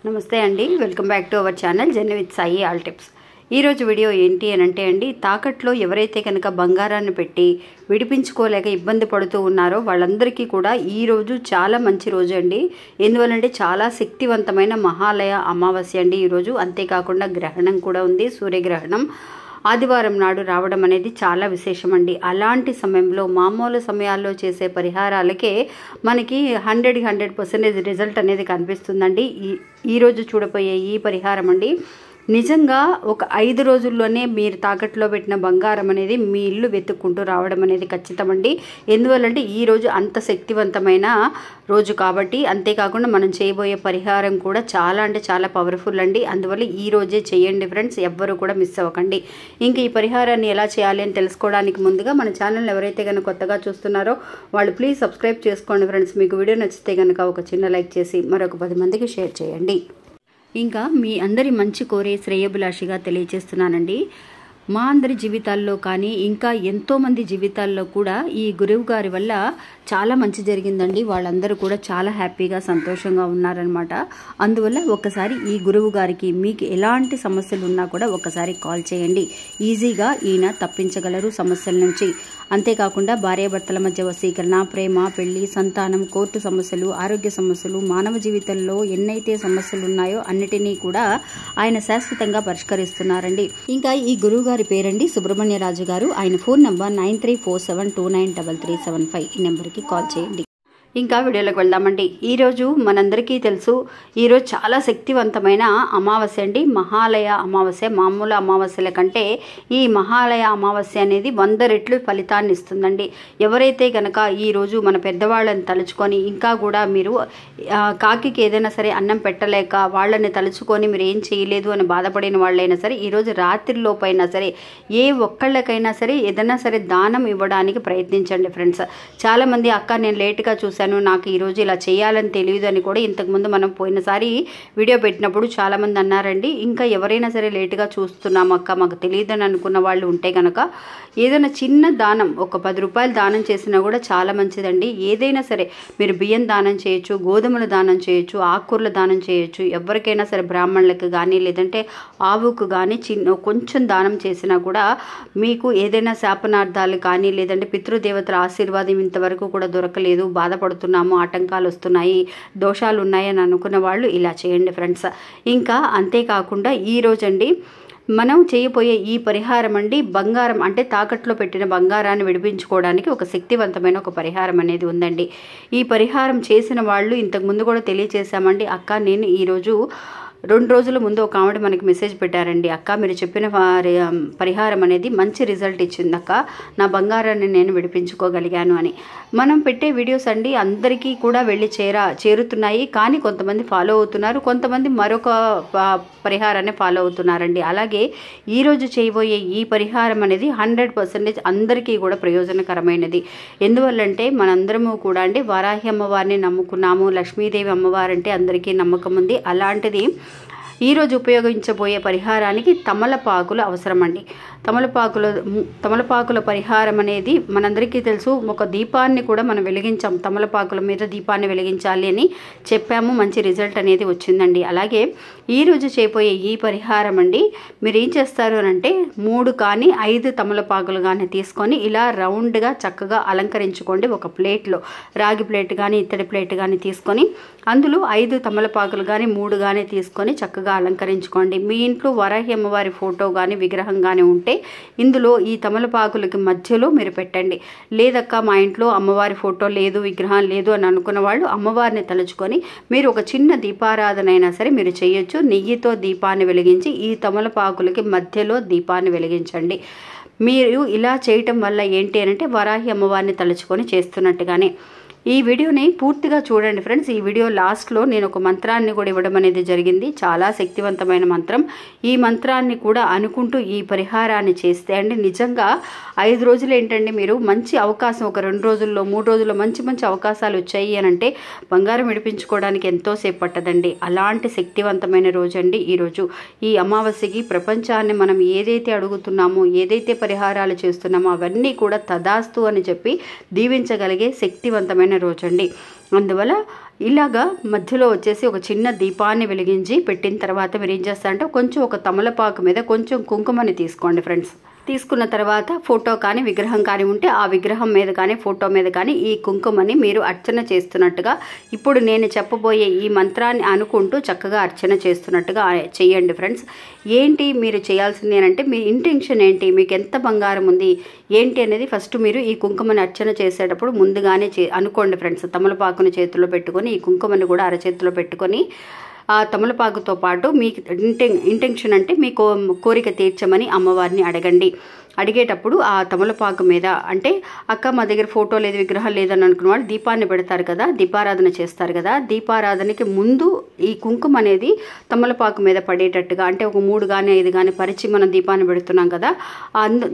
నమస్తే అండి, welcome back to our channel journey with Sai all tips. ఈరోజు వీడియో ఏంటి అని అంటే అండి, తాకట్లో ఎవరైతే కనుక బంగారాన్ని పెట్టి విడిపించుకోలేక ఇబ్బంది పడుతూ ఉన్నారో వాళ్ళందరికీ కూడా ఈరోజు చాలా మంచి రోజు అండి. ఎందువల్లంటే చాలా శక్తివంతమైన మహాలయ అమావాస్య అండి ఈరోజు. అంతేకాకుండా గ్రహణం కూడా ఉంది, సూర్యగ్రహణం ఆదివారం నాడు రావడం అనేది చాలా విశేషం అండి. అలాంటి సమయంలో మామూలు సమయాల్లో చేసే పరిహారాలకే మనకి 100% రిజల్ట్ అనేది కనిపిస్తుందండి. ఈరోజు చూడబోయే ఈ పరిహారం అండి నిజంగా ఒక 5 రోజుల్లోనే మీరు తాకట్లో పెట్టిన బంగారం అనేది మీ ఇల్లు వెతుక్కుంటూ రావడం అనేది ఖచ్చితమండి. ఎందువల్లంటే ఈరోజు అంత శక్తివంతమైన రోజు కాబట్టి. అంతేకాకుండా మనం చేయబోయే పరిహారం కూడా చాలా అంటే చాలా పవర్ఫుల్ అండి. అందువల్ల ఈ రోజే చేయండి ఫ్రెండ్స్, ఎవ్వరూ కూడా మిస్ అవ్వకండి. ఇంకా ఈ పరిహారాన్ని ఎలా చేయాలి అని తెలుసుకోవడానికి ముందుగా మన ఛానల్ ఎవరైతే కనుక కొత్తగా చూస్తున్నారో వాళ్ళు ప్లీజ్ సబ్స్క్రైబ్ చేసుకోండి ఫ్రెండ్స్. మీకు వీడియో నచ్చితే కనుక ఒక చిన్న లైక్ చేసి మరొక 10 మందికి షేర్ చేయండి. ఇంకా మీ అందరి మంచి కోరే శ్రేయభిలాషిగా తెలియజేస్తున్నానండి. మా అందరి జీవితాల్లో కానీ ఇంకా ఎంతోమంది జీవితాల్లో కూడా ఈ గురువు గారి వల్ల చాలా మంచి జరిగిందండి. వాళ్ళందరూ కూడా చాలా హ్యాపీగా సంతోషంగా ఉన్నారనమాట. అందువల్ల ఒకసారి ఈ గురువు గారికి మీకు ఎలాంటి సమస్యలు ఉన్నా కూడా ఒకసారి కాల్ చేయండి. ఈజీగా ఈయన తప్పించగలరు సమస్యల నుంచి. అంతేకాకుండా భార్యాభర్తల మధ్య వశీకరణ, ప్రేమ, పెళ్లి, సంతానం, కోర్టు సమస్యలు, ఆరోగ్య సమస్యలు, మానవ జీవితంలో ఎన్నైతే సమస్యలు ఉన్నాయో అన్నిటినీ కూడా ఆయన శాశ్వతంగా పరిష్కరిస్తున్నారండి. ఇంకా ఈ గురువు గారి పేరండి సుబ్రహ్మణ్యరాజు గారు. ఆయన ఫోన్ నంబర్ 9347293375. ఈ నెంబర్కి కాల్ చేయండి. ఇంకా వీడియోలోకి వెళ్దామండి. ఈరోజు మనందరికీ తెలుసు, ఈరోజు చాలా శక్తివంతమైన అమావాస్య అండి. మహాలయ అమావాస్య. మామూలు అమావాస్యల కంటే ఈ మహాలయ అమావాస్య అనేది 100 రెట్లు ఫలితాన్ని ఇస్తుందండి. ఎవరైతే కనుక ఈరోజు మన పెద్దవాళ్ళని తలుచుకొని ఇంకా కూడా మీరు కాకికి ఏదైనా సరే అన్నం పెట్టలేక వాళ్ళని తలుచుకొని మీరు ఏం చేయలేదు అని బాధపడిన వాళ్ళైనా సరే ఈరోజు రాత్రిలోపైనా సరే ఏ ఒక్కళ్ళకైనా సరే ఏదైనా సరే దానం ఇవ్వడానికి ప్రయత్నించండి ఫ్రెండ్స్. చాలామంది అక్క నేను లేట్గా చూశాను, నాకు ఈరోజు ఇలా చేయాలని తెలియదు అని కూడా ఇంతకుముందు మనం పోయినసారి వీడియో పెట్టినప్పుడు చాలామంది అన్నారండి. ఇంకా ఎవరైనా సరే లేటుగా చూస్తున్నాం అక్క మాకు తెలియదు అని అనుకున్న వాళ్ళు ఉంటే కనుక ఏదైనా చిన్న దానం, ఒక 10 రూపాయలు దానం చేసినా కూడా చాలా మంచిదండి. ఏదైనా సరే మీరు బియ్యం దానం చేయొచ్చు, గోధుమలు దానం చేయొచ్చు, ఆకుకూరలు దానం చేయొచ్చు. ఎవరికైనా సరే బ్రాహ్మణులకు కానీ లేదంటే ఆవుకు కానీ కొంచెం దానం చేసినా కూడా మీకు ఏదైనా శాపనార్థాలు కానీ లేదంటే పితృదేవతల ఆశీర్వాదం ఇంతవరకు కూడా దొరకలేదు, బాధపడుతున్నాము, ఆటంకాలు వస్తున్నాయి, దోషాలు ఉన్నాయని అనుకున్న వాళ్ళు ఇలా చేయండి ఫ్రెండ్స్. ఇంకా అంతేకాకుండా ఈరోజండి మనం చేయబోయే ఈ పరిహారం అండి బంగారం అంటే తాకట్లో పెట్టిన బంగారాన్ని విడిపించుకోవడానికి ఒక శక్తివంతమైన ఒక పరిహారం అనేది ఉందండి. ఈ పరిహారం చేసిన వాళ్ళు ఇంతకుముందు కూడా తెలియజేశామండి. అక్క నేను ఈరోజు 2 రోజుల ముందు ఒక ఆవిడ మనకి మెసేజ్ పెట్టారండి. అక్క మీరు చెప్పిన పరిహారం అనేది మంచి రిజల్ట్ ఇచ్చింది అక్క, నా బంగారాన్ని నేను విడిపించుకోగలిగాను అని. మనం పెట్టే వీడియోస్ అండి అందరికీ కూడా వెళ్ళి చేరుతున్నాయి. కానీ కొంతమంది ఫాలో అవుతున్నారు, కొంతమంది మరొక పరిహారాన్ని ఫాలో అవుతున్నారండి. అలాగే ఈరోజు చేయబోయే ఈ పరిహారం అనేది 100% అందరికీ కూడా ప్రయోజనకరమైనది. ఎందువల్లంటే మనందరము కూడా అండి వారాహి అమ్మవారిని నమ్ముకున్నాము, లక్ష్మీదేవి అమ్మవారంటే అందరికీ నమ్మకం ఉంది. అలాంటిది ఈరోజు ఉపయోగించబోయే పరిహారానికి తమలపాకులు అవసరం అండి. తమలపాకుల పరిహారం అనేది మనందరికీ తెలుసు. ఒక దీపాన్ని కూడా మనం వెలిగించాం, తమలపాకుల మీద దీపాన్ని వెలిగించాలి అని చెప్పాము, మంచి రిజల్ట్ అనేది వచ్చిందండి. అలాగే ఈరోజు చేయబోయే ఈ పరిహారం అండి మీరు ఏం చేస్తారు అని అంటే 3 కానీ 5 తమలపాకులు కానీ తీసుకొని ఇలా రౌండ్గా చక్కగా అలంకరించుకోండి. ఒక ప్లేట్లో రాగి ప్లేట్ కానీ ఇత్తడి ప్లేట్ కానీ తీసుకొని అందులో 5 తమలపాకులు కానీ 3 కానీ తీసుకొని చక్కగా అలంకరించుకోండి. మీ ఇంట్లో వరాహి అమ్మవారి ఫోటో కానీ విగ్రహం కానీ ఉంటే ఇందులో ఈ తమలపాకులకి మధ్యలో మీరు పెట్టండి. లేదక్క మా ఇంట్లో అమ్మవారి ఫోటో లేదు, విగ్రహం లేదు అని అనుకున్న వాళ్ళు అమ్మవారిని తలుచుకొని మీరు ఒక చిన్న దీపారాధన అయినా సరే మీరు చేయొచ్చు. నెయ్యితో దీపాన్ని వెలిగించి ఈ తమలపాకులకి మధ్యలో దీపాన్ని వెలిగించండి. మీరు ఇలా చేయటం వల్ల ఏంటి అంటే వరాహి అమ్మవారిని తలుచుకొని చేస్తున్నట్టుగానే. ఈ వీడియోని పూర్తిగా చూడండి ఫ్రెండ్స్. ఈ వీడియో లాస్ట్లో నేను ఒక మంత్రాన్ని కూడా ఇవ్వడం అనేది జరిగింది, చాలా శక్తివంతమైన మంత్రం. ఈ మంత్రాన్ని కూడా అనుకుంటూ ఈ పరిహారాన్ని చేస్తే అండి నిజంగా 5 రోజులు ఏంటండి మీరు మంచి అవకాశం, ఒక 2 రోజుల్లో 3 రోజుల్లో మంచి మంచి అవకాశాలు వచ్చాయి అని అంటే బంగారం విడిపించుకోవడానికి ఎంతోసేపు పట్టదండి. అలాంటి శక్తివంతమైన రోజు అండి ఈరోజు. ఈ అమావాస్యకి ప్రపంచాన్ని మనం ఏదైతే అడుగుతున్నామో, ఏదైతే పరిహారాలు చేస్తున్నామో అవన్నీ కూడా తదాస్తు అని చెప్పి దీవించగలిగే శక్తివంతమైన పవిత్రమైన రోజు అండి. అందువల్ల ఇలాగా మధ్యలో వచ్చేసి ఒక చిన్న దీపాన్ని వెలిగించి పెట్టిన తర్వాత మీరు ఏం చేస్తారంటే కొంచెం ఒక తమలపాకు మీద కొంచెం కుంకుమని తీసుకోండి ఫ్రెండ్స్. తీసుకున్న తర్వాత ఫోటో కానీ విగ్రహం కానీ ఉంటే ఆ విగ్రహం మీద కానీ ఫోటో మీద కానీ ఈ కుంకుమని మీరు అర్చన చేస్తున్నట్టుగా ఇప్పుడు నేను చెప్పబోయే ఈ మంత్రాన్ని అనుకుంటూ చక్కగా అర్చన చేస్తున్నట్టుగా చేయండి ఫ్రెండ్స్. ఏంటి మీరు చేయాల్సింది అంటే మీ ఇంటెన్షన్ ఏంటి, మీకు ఎంత బంగారం ఉంది ఏంటి అనేది ఫస్ట్ మీరు ఈ కుంకుమని అర్చన చేసేటప్పుడు ముందుగానే అనుకోండి ఫ్రెండ్స్. తమలపాకుని చేతిలో పెట్టుకొని ఈ కుంకుమని కూడా అరచేతిలో పెట్టుకొని ఆ తమలపాకుతో పాటు మీ ఇంటెన్షన్ అంటే మీ కోరిక తీర్చమని అమ్మవారిని అడగండి. అడిగేటప్పుడు ఆ తమలపాకు మీద అంటే అక్క మా దగ్గర ఫోటో లేదు విగ్రహం లేదని అనుకున్న వాళ్ళు దీపాన్ని పెడతారు కదా, దీపారాధన చేస్తారు కదా, దీపారాధనకి ముందు ఈ కుంకుమ అనేది తమలపాకు మీద పడేటట్టుగా అంటే ఒక 3 కానీ 5 కానీ పరిచి మనం దీపాన్ని పెడుతున్నాం కదా,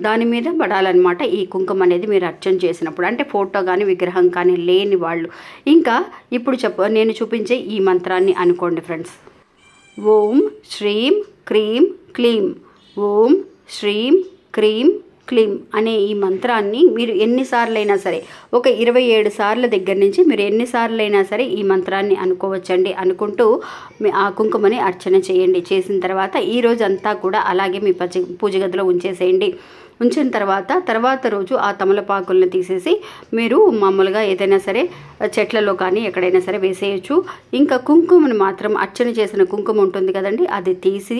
దాని మీద పడాలన్నమాట ఈ కుంకుమ అనేది మీరు అర్చన చేసినప్పుడు. అంటే ఫోటో కానీ విగ్రహం కానీ లేని వాళ్ళు ఇంకా ఇప్పుడు నేను చూపించే ఈ మంత్రాన్ని అనుకోండి ఫ్రెండ్స్. ఓం శ్రీం క్రీం క్లీం, ఓం శ్రీం క్రీం క్లీం అనే ఈ మంత్రాన్ని మీరు ఎన్నిసార్లైనా సరే ఒక 27 సార్ల దగ్గర నుంచి మీరు ఎన్నిసార్లైనా సరే ఈ మంత్రాన్ని అనుకోవచ్చండి. అనుకుంటూ ఆ కుంకుమని అర్చన చేయండి. చేసిన తర్వాత ఈ రోజంతా కూడా అలాగే మీ పూజ గదిలో ఉంచేసేయండి. ఉంచిన తర్వాత రోజు ఆ తమలపాకులను తీసేసి మీరు మామూలుగా ఏదైనా సరే చెట్లలో కానీ ఎక్కడైనా సరే వేసేయచ్చు. ఇంకా కుంకుమను మాత్రం అర్చన చేసిన కుంకుమ ఉంటుంది కదండి, అది తీసి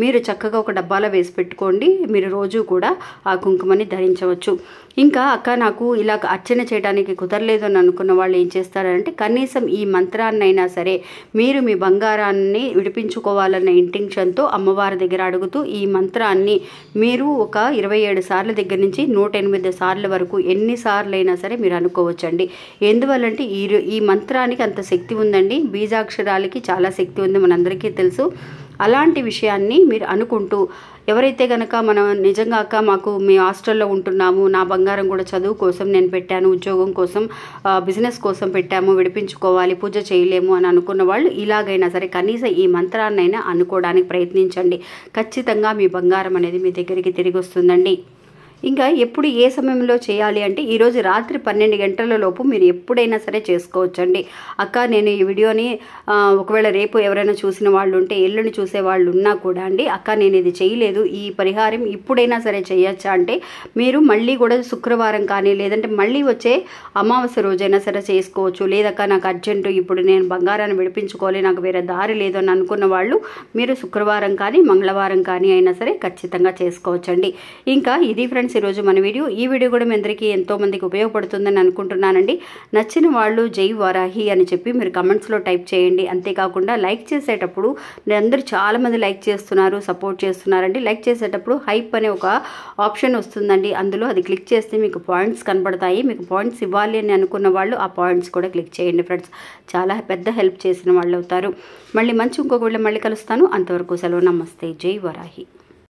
మీరు చక్కగా ఒక డబ్బాలో వేసి పెట్టుకోండి. మీరు రోజు కూడా ఆ కుంకుమని ధరించవచ్చు. ఇంకా అక్క నాకు ఇలా అర్చన చేయడానికి కుదరలేదు అని అనుకున్న వాళ్ళు ఏం చేస్తారంటే కనీసం ఈ మంత్రాన్నైనా సరే మీరు మీ బంగారాన్ని విడిపించుకోవాలన్న ఇంటెన్షన్తో అమ్మవారి దగ్గర అడుగుతూ ఈ మంత్రాన్ని మీరు ఒక 27 సార్ల దగ్గర నుంచి 108 సార్ల వరకు ఎన్నిసార్లైనా సరే మీరు అనుకోవచ్చండి. ఎందువల్లంటే ఈ మంత్రానికి అంత శక్తి ఉందండి. బీజాక్షరాలకి చాలా శక్తి ఉంది, మనందరికీ తెలుసు. అలాంటి విషయాన్ని మీరు అనుకుంటూ ఎవరైతే కనుక మనం నిజంగా అక్క మాకు మీ హాస్టల్లో ఉంటున్నాము, నా బంగారం కూడా చదువు కోసం నేను పెట్టాను, ఉద్యోగం కోసం బిజినెస్ కోసం పెట్టాము, విడిపించుకోవాలి, పూజ చేయలేము అని అనుకున్న వాళ్ళు ఇలాగైనా సరే కనీసం ఈ మంత్రాన్నైనా అనుకోవడానికి ప్రయత్నించండి. ఖచ్చితంగా మీ బంగారం అనేది మీ దగ్గరికి తిరిగి వస్తుందండి. ఇంకా ఎప్పుడు ఏ సమయంలో చేయాలి అంటే ఈరోజు రాత్రి 12 గంటల లోపు మీరు ఎప్పుడైనా సరే చేసుకోవచ్చండి. అక్క నేను ఈ వీడియోని ఒకవేళ రేపు ఎవరైనా చూసిన వాళ్ళు ఉంటే ఎల్లుండి చూసే వాళ్ళు ఉన్నా కూడా అండి అక్క నేను ఇది చేయలేదు, ఈ పరిహారం ఇప్పుడైనా సరే చేయొచ్చా అంటే మీరు మళ్ళీ కూడా శుక్రవారం కానీ లేదంటే మళ్ళీ వచ్చే అమావాస్య రోజైనా సరే చేసుకోవచ్చు. లేదక్క నాకు అర్జెంటు ఇప్పుడు నేను బంగారాన్ని విడిపించుకోవాలి, నాకు వేరే దారి లేదు అని అనుకున్న వాళ్ళు మీరు శుక్రవారం కానీ మంగళవారం కానీ అయినా సరే ఖచ్చితంగా చేసుకోవచ్చండి. ఇంకా ఇది ఫ్రెండ్స్ ఈరోజు మన వీడియో. ఈ వీడియో కూడా మీ అందరికీ ఎంతోమందికి ఉపయోగపడుతుందని అనుకుంటున్నానండి. నచ్చిన వాళ్ళు జై వారాహి అని చెప్పి మీరు కమెంట్స్లో టైప్ చేయండి. అంతేకాకుండా లైక్ చేసేటప్పుడు అందరూ చాలామంది లైక్ చేస్తున్నారు, సపోర్ట్ చేస్తున్నారండి. లైక్ చేసేటప్పుడు హైప్ అనే ఒక ఆప్షన్ వస్తుందండి, అందులో అది క్లిక్ చేస్తే మీకు పాయింట్స్ కనబడతాయి. మీకు పాయింట్స్ ఇవ్వాలి అని అనుకున్న వాళ్ళు ఆ పాయింట్స్ కూడా క్లిక్ చేయండి ఫ్రెండ్స్. చాలా పెద్ద హెల్ప్ చేసిన వాళ్ళు అవుతారు. మళ్ళీ ఇంకొక వీడియో మళ్ళీ కలుస్తాను. అంతవరకు సెలవు. నమస్తే. జై వారాహి.